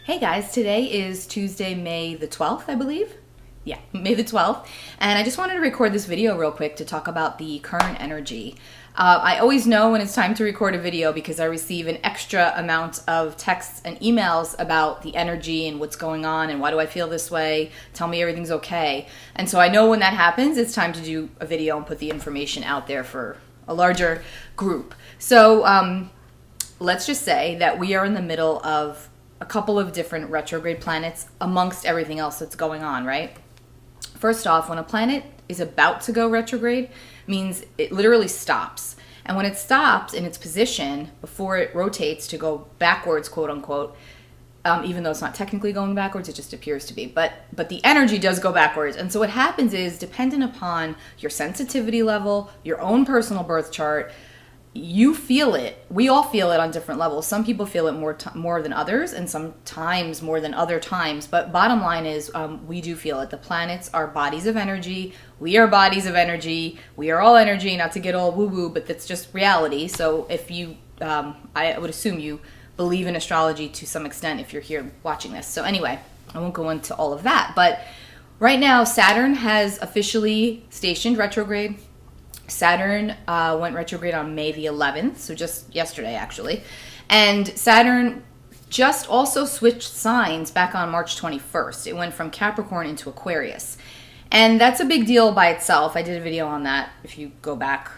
Hey guys, today is Tuesday, May the 12th, I believe. Yeah, May the 12th. And I just wanted to record this video real quick to talk about the current energy. I always know when it's time to record a video because I receive an extra amount of texts and emails about the energy and what's going on and why do I feel this way, tell me everything's okay. And so I know when that happens, it's time to do a video and put the information out there for a larger group. So let's just say that we are in the middle of a couple of different retrograde planets amongst everything else that's going on, right? First off, when a planet is about to go retrograde, means it literally stops. And when it stops in its position before it rotates to go backwards, quote unquote, even though it's not technically going backwards, it just appears to be. But the energy does go backwards. And so what happens is, dependent upon your sensitivity level, your own personal birth chart, you feel it. We all feel it on different levels. Some people feel it more than others, and sometimes more than other times. But bottom line is, we do feel it. The planets are bodies of energy. We are bodies of energy. We are all energy. Not to get all woo-woo, but that's just reality. So if you, I would assume you believe in astrology to some extent if you're here watching this. So anyway, I won't go into all of that. But right now, Saturn has officially stationed retrograde. Saturn went retrograde on May the 11th, so just yesterday actually. And Saturn just also switched signs back on March 21st. It went from Capricorn into Aquarius. And that's a big deal by itself. I did a video on that. If you go back,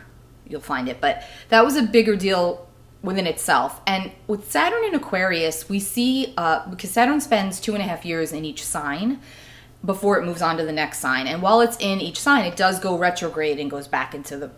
you'll find it. But that was a bigger deal within itself. And with Saturn in Aquarius, we see, because Saturn spends 2.5 years in each sign before it moves on to the next sign, and while it's in each sign, it does go retrograde and goes back into the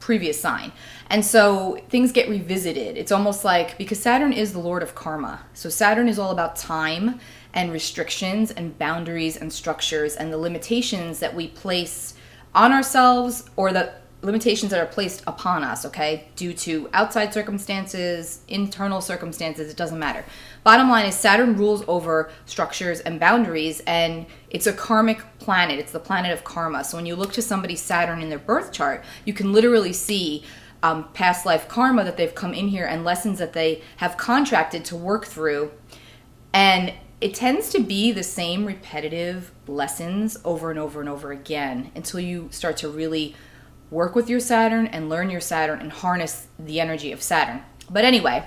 previous sign, and so things get revisited. It's almost like, because Saturn is the lord of karma, so Saturn is all about time and restrictions and boundaries and structures and the limitations that we place on ourselves, or the limitations that are placed upon us, okay, due to outside circumstances, internal circumstances, it doesn't matter. Bottom line is, Saturn rules over structures and boundaries, and it's a karmic planet. It's the planet of karma. So when you look to somebody's Saturn in their birth chart, you can literally see past life karma that they've come in here and lessons that they have contracted to work through. And it tends to be the same repetitive lessons over and over and over again until you start to really work with your Saturn and learn your Saturn and harness the energy of Saturn. But anyway,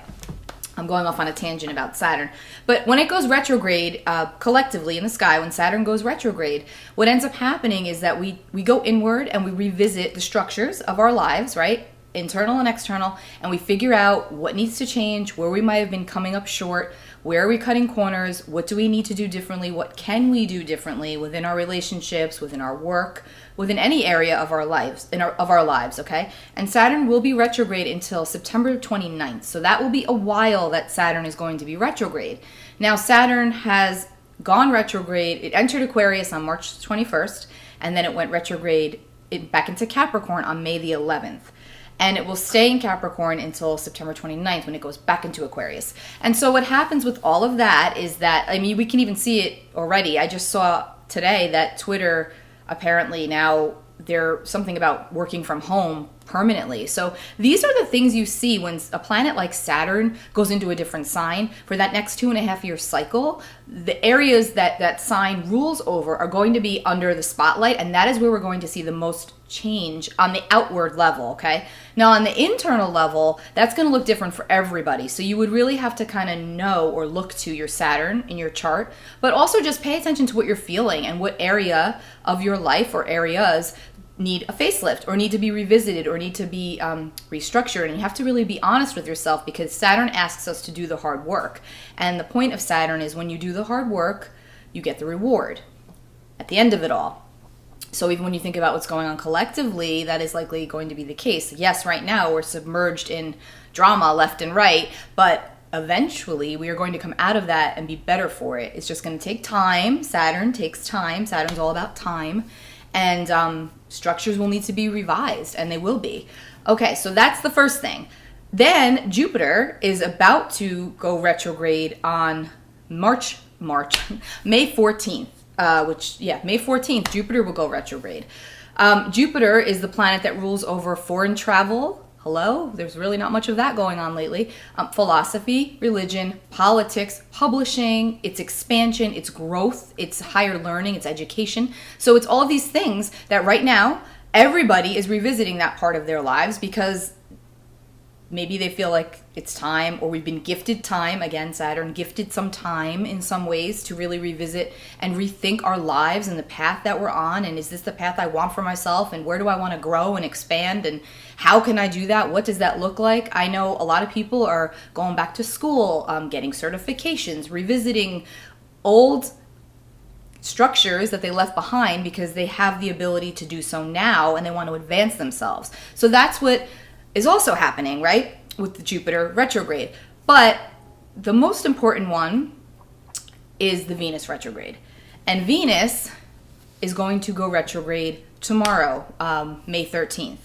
I'm going off on a tangent about Saturn. But when it goes retrograde, collectively in the sky, when Saturn goes retrograde, what ends up happening is that we go inward and we revisit the structures of our lives, right? Internal and external, and we figure out what needs to change, where we might have been coming up short, where are we cutting corners, what do we need to do differently, what can we do differently within our relationships, within our work, within any area of our lives, okay? And Saturn will be retrograde until September 29th, so that will be a while that Saturn is going to be retrograde. Now, Saturn has gone retrograde. It entered Aquarius on March 21st, and then it went retrograde back into Capricorn on May the 11th. And it will stay in Capricorn until September 29th when it goes back into Aquarius. And so what happens with all of that is that, I mean, we can even see it already. I just saw today that Twitter, apparently now there's something about working from home permanently. So these are the things you see when a planet like Saturn goes into a different sign for that next 2.5 year cycle. The areas that sign rules over are going to be under the spotlight, and that is where we're going to see the most change on the outward level, okay? Now on the internal level, that's going to look different for everybody. So you would really have to kind of know or look to your Saturn in your chart, but also just pay attention to what you're feeling and what area of your life or areas need a facelift or need to be revisited or need to be restructured. And you have to really be honest with yourself, because Saturn asks us to do the hard work. And the point of Saturn is, when you do the hard work, you get the reward at the end of it all. So even when you think about what's going on collectively, that is likely going to be the case. Yes, right now we're submerged in drama left and right, but eventually we are going to come out of that and be better for it. It's just going to take time. Saturn takes time. Saturn's all about time. And structures will need to be revised, and they will be. Okay, so that's the first thing. Then Jupiter is about to go retrograde on May 14th. May 14th, Jupiter will go retrograde. Jupiter is the planet that rules over foreign travel, Hello? There's really not much of that going on lately. Philosophy, religion, politics, publishing, it's expansion, it's growth, it's higher learning, it's education. So it's all of these things that right now, everybody is revisiting that part of their lives because maybe they feel like it's time, or we've been gifted time, again, Saturn, gifted some time in some ways to really revisit and rethink our lives and the path that we're on. And is this the path I want for myself? And where do I want to grow and expand? And how can I do that? What does that look like? I know a lot of people are going back to school, getting certifications, revisiting old structures that they left behind because they have the ability to do so now and they want to advance themselves. So that's what is also happening, right, with the Jupiter retrograde. But the most important one is the Venus retrograde. And Venus is going to go retrograde tomorrow, May 13th.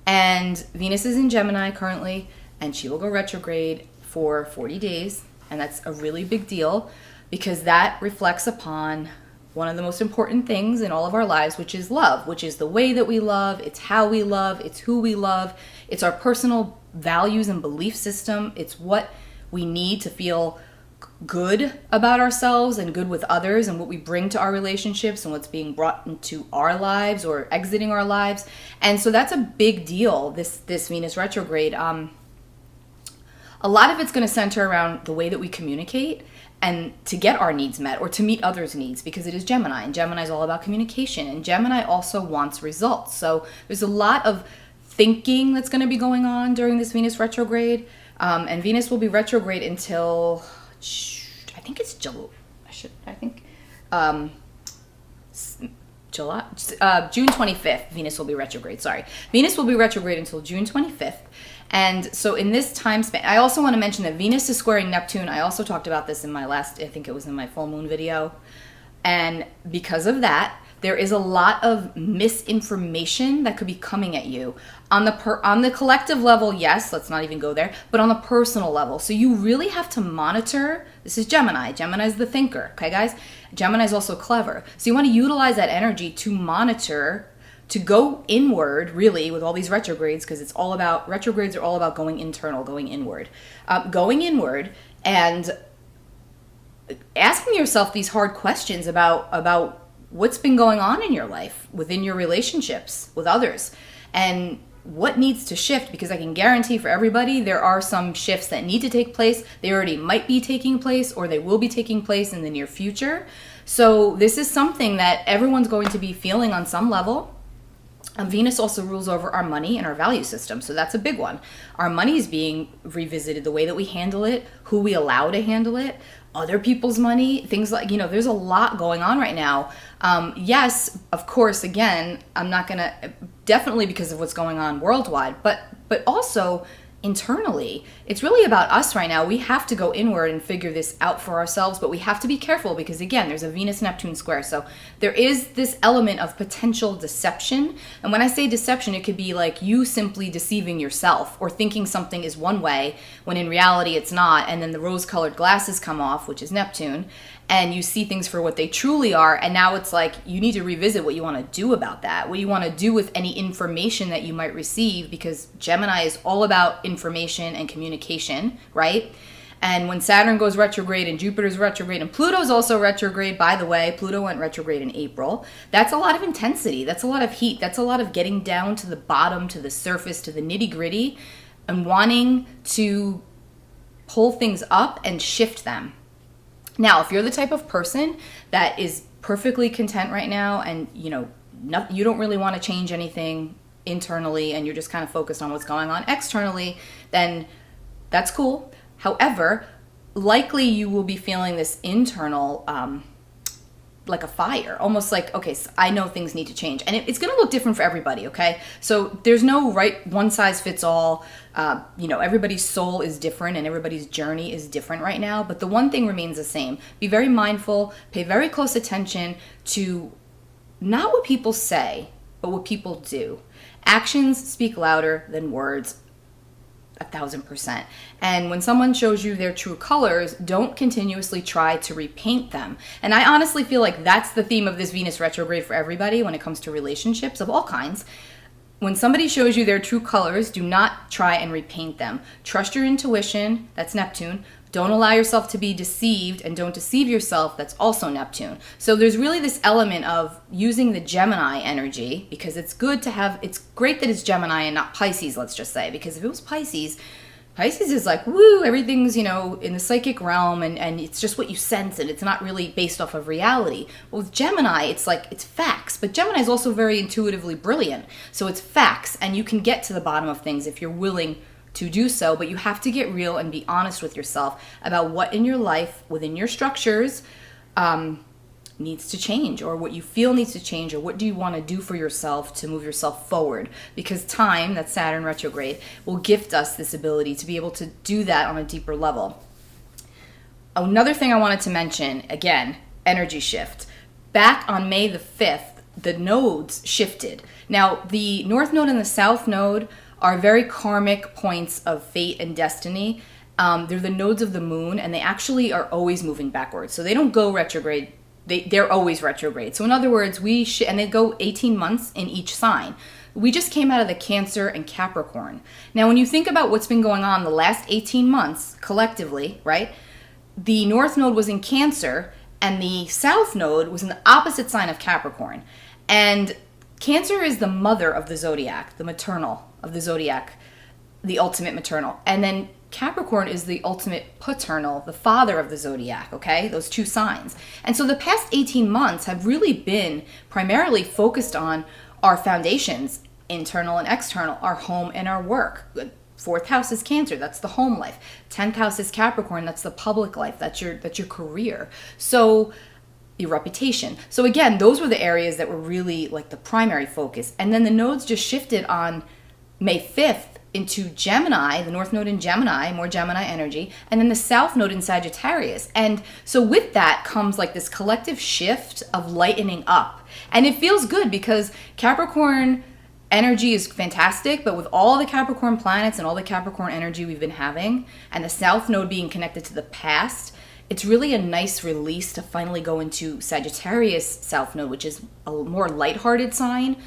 And Venus is in Gemini currently, and she will go retrograde for 40 days. And that's a really big deal because that reflects upon one of the most important things in all of our lives, which is love, which is the way that we love, it's how we love, it's who we love, it's our personal values and belief system, it's what we need to feel good about ourselves and good with others and what we bring to our relationships and what's being brought into our lives or exiting our lives. And so that's a big deal, this Venus retrograde. A lot of it's going to center around the way that we communicate and to get our needs met or to meet others' needs, because it is Gemini, and Gemini is all about communication, and Gemini also wants results. So there's a lot of thinking that's going to be going on during this Venus retrograde, and Venus will be retrograde until I think it's July. June 25th. Venus will be retrograde. Sorry, Venus will be retrograde until June 25th. And so in this time span, I also want to mention that Venus is squaring Neptune. I also talked about this in my last, I think it was in my full moon video. And because of that, there is a lot of misinformation that could be coming at you. On the collective level, yes, let's not even go there, but on the personal level. So you really have to monitor. This is Gemini. Gemini is the thinker, okay, guys? Gemini is also clever. So you want to utilize that energy to monitor, to go inward, really, with all these retrogrades, because retrogrades are all about going internal, going inward. Going inward and asking yourself these hard questions about what's been going on in your life, within your relationships with others, and what needs to shift, because I can guarantee for everybody there are some shifts that need to take place. They already might be taking place, or they will be taking place in the near future. So this is something that everyone's going to be feeling on some level. Venus also rules over our money and our value system, so that's a big one. Our money is being revisited, the way that we handle it, who we allow to handle it, other people's money, things like, there's a lot going on right now. Yes, of course, again, I'm not going to, definitely because of what's going on worldwide, but also internally. It's really about us right now. We have to go inward and figure this out for ourselves, but we have to be careful because, again, there's a Venus-Neptune square. So there is this element of potential deception. And when I say deception, it could be like you simply deceiving yourself or thinking something is one way when in reality it's not. And then the rose-colored glasses come off, which is Neptune, and you see things for what they truly are. And now it's like you need to revisit what you want to do about that, what you want to do with any information that you might receive, because Gemini is all about information and communication, right? And when Saturn goes retrograde and Jupiter's retrograde and Pluto's also retrograde, by the way, Pluto went retrograde in April, that's a lot of intensity, that's a lot of heat, that's a lot of getting down to the bottom, to the surface, to the nitty-gritty, and wanting to pull things up and shift them. Now, if you're the type of person that is perfectly content right now and, you don't really want to change anything internally and you're just kind of focused on what's going on externally, then that's cool. However, likely you will be feeling this internal, like a fire, almost like, okay, so I know things need to change. And it's going to look different for everybody, okay? So there's no right one size fits all. Everybody's soul is different and everybody's journey is different right now. But the one thing remains the same. Be very mindful, pay very close attention to not what people say, but what people do. Actions speak louder than words. 1,000%. And when someone shows you their true colors, don't continuously try to repaint them. And I honestly feel like that's the theme of this Venus retrograde for everybody when it comes to relationships of all kinds. when somebody shows you their true colors, do not try and repaint them. Trust your intuition, that's Neptune. Don't allow yourself to be deceived, and don't deceive yourself, that's also Neptune. So there's really this element of using the Gemini energy, because it's good to have, it's great that it's Gemini and not Pisces, let's just say, because if it was Pisces is like, woo, everything's, in the psychic realm, and it's just what you sense, and it's not really based off of reality. But with Gemini, it's like, it's facts. But Gemini is also very intuitively brilliant. So it's facts, and you can get to the bottom of things if you're willing to do so. But you have to get real and be honest with yourself about what in your life, within your structures, needs to change, or what you feel needs to change, or what do you want to do for yourself to move yourself forward. Because time, that's Saturn retrograde, will gift us this ability to be able to do that on a deeper level. Another thing I wanted to mention, again, energy shift. Back on May the 5th, the nodes shifted. Now, the North Node and the South Node are very karmic points of fate and destiny. They're the nodes of the moon, and they actually are always moving backwards. So they don't go retrograde. They're always retrograde. So in other words, and they go 18 months in each sign. We just came out of the Cancer and Capricorn. Now, when you think about what's been going on the last 18 months collectively, right? The North Node was in Cancer, and the South Node was in the opposite sign of Capricorn. And Cancer is the mother of the zodiac, the maternal of the zodiac, the ultimate maternal. And then Capricorn is the ultimate paternal, the father of the zodiac, okay? Those two signs. And so the past 18 months have really been primarily focused on our foundations, internal and external, our home and our work. Fourth house is Cancer, that's the home life. 10th house is Capricorn, that's the public life, that's your career. So your reputation. So again, those were the areas that were really like the primary focus. And then the nodes just shifted on May 5th into Gemini, the North Node in Gemini, more Gemini energy, and then the South Node in Sagittarius. And so with that comes like this collective shift of lightening up. And it feels good because Capricorn energy is fantastic, but with all the Capricorn planets and all the Capricorn energy we've been having, and the South Node being connected to the past, it's really a nice release to finally go into Sagittarius South Node, which is a more lighthearted sign.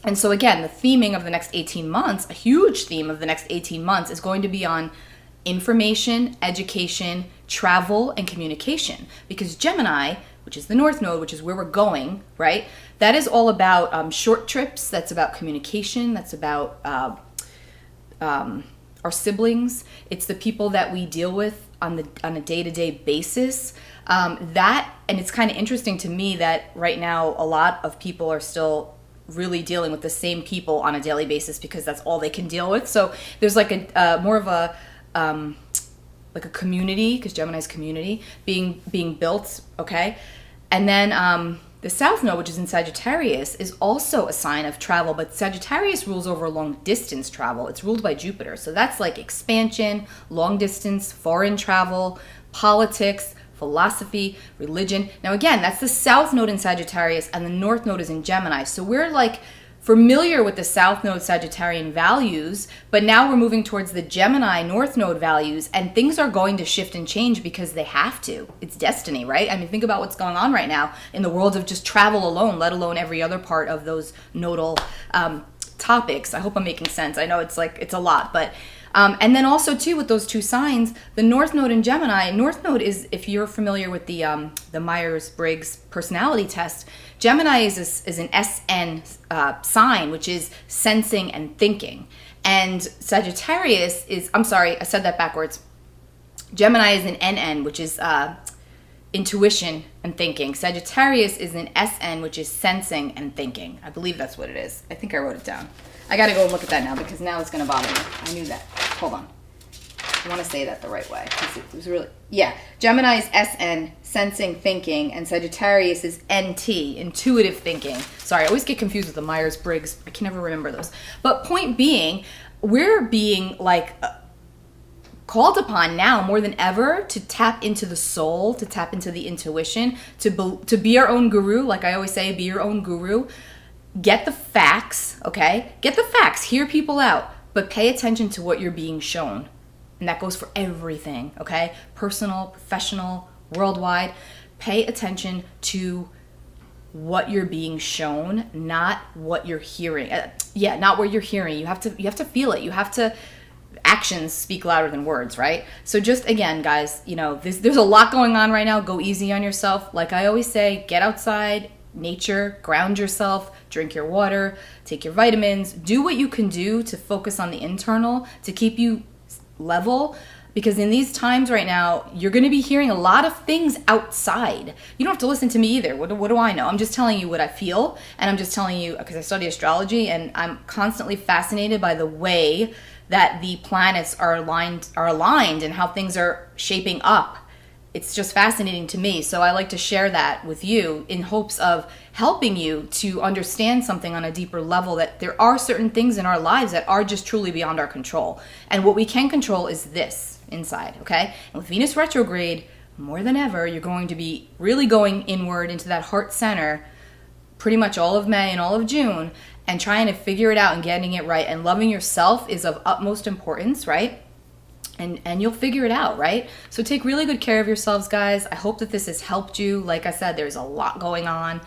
And so again, the theming of the next 18 months, a huge theme of the next 18 months is going to be on information, education, travel, and communication. Because Gemini, which is the North Node, which is where we're going, right? That is all about short trips. That's about communication. That's about our siblings. It's the people that we deal with on a day-to-day basis. And it's kind of interesting to me that right now a lot of people are still really dealing with the same people on a daily basis because that's all they can deal with. So there's like a more of a like a community, because Gemini's community being built, okay? And then the South Node, which is in Sagittarius, is also a sign of travel, but Sagittarius rules over long distance travel. It's ruled by Jupiter. So that's like expansion, long distance, foreign travel, politics, philosophy, religion. Now again, that's the South Node in Sagittarius, and the North Node is in Gemini. So we're like familiar with the South Node Sagittarian values, but now we're moving towards the Gemini North Node values, and things are going to shift and change because they have to. It's destiny, right? I mean, think about what's going on right now in the world of just travel alone, let alone every other part of those nodal topics. I hope I'm making sense. I know it's a lot, but and then also too with those two signs, the North Node in Gemini. North Node is, if you're familiar with the Myers-Briggs personality test, Gemini is an SN sign, which is sensing and thinking, and Sagittarius is, I'm sorry, I said that backwards. Gemini is an NN, which is intuition and thinking. Sagittarius is an SN, which is sensing and thinking. I believe that's what it is. I think I wrote it down. I gotta go and look at that now because now it's gonna bother me. I knew that. Hold on. I want to say that the right way. It was really, yeah. Gemini is SN, sensing, thinking, and Sagittarius is NT, intuitive thinking. Sorry, I always get confused with the Myers-Briggs. I can never remember those. But point being, we're being called upon now more than ever to tap into the soul, to tap into the intuition, to be our own guru. Like I always say, be your own guru. Get the facts, okay? Get the facts. Hear people out, but pay attention to what you're being shown. And that goes for everything, okay? Personal, professional, worldwide. Pay attention to what you're being shown, not what you're hearing. Not what you're hearing. You have to feel it. You have to. Actions speak louder than words, right? So just again, guys, there's a lot going on right now. Go easy on yourself. Like I always say, get outside, nature, ground yourself, drink your water, take your vitamins, do what you can do to focus on the internal to keep you level. Because in these times right now, you're going to be hearing a lot of things outside. You don't have to listen to me either. What do I know? I'm just telling you what I feel. And I'm just telling you, because I study astrology, and I'm constantly fascinated by the way that the planets are aligned and how things are shaping up. It's just fascinating to me. So I like to share that with you in hopes of helping you to understand something on a deeper level, that there are certain things in our lives that are just truly beyond our control. And what we can control is this inside, okay? And with Venus retrograde, more than ever, you're going to be really going inward into that heart center pretty much all of May and all of June, and trying to figure it out and getting it right. And loving yourself is of utmost importance, right? And you'll figure it out, right? So take really good care of yourselves, guys. I hope that this has helped you. Like I said, there's a lot going on,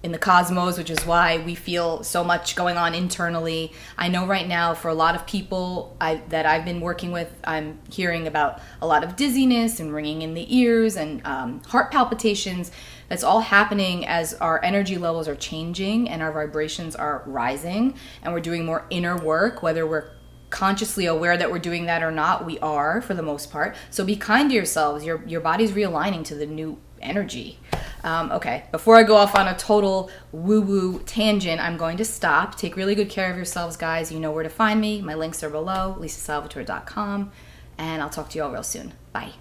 in the cosmos, which is why we feel so much going on internally. I know right now for a lot of people that I've been working with, I'm hearing about a lot of dizziness and ringing in the ears and heart palpitations. That's all happening as our energy levels are changing and our vibrations are rising, and we're doing more inner work, whether we're consciously aware that we're doing that or not. We are, for the most part. So be kind to yourselves. Your body's realigning to the new energy. Okay, before I go off on a total woo-woo tangent, I'm going to stop. Take really good care of yourselves, guys. You know where to find me. My links are below, lisasalvatore.com, and I'll talk to you all real soon. Bye.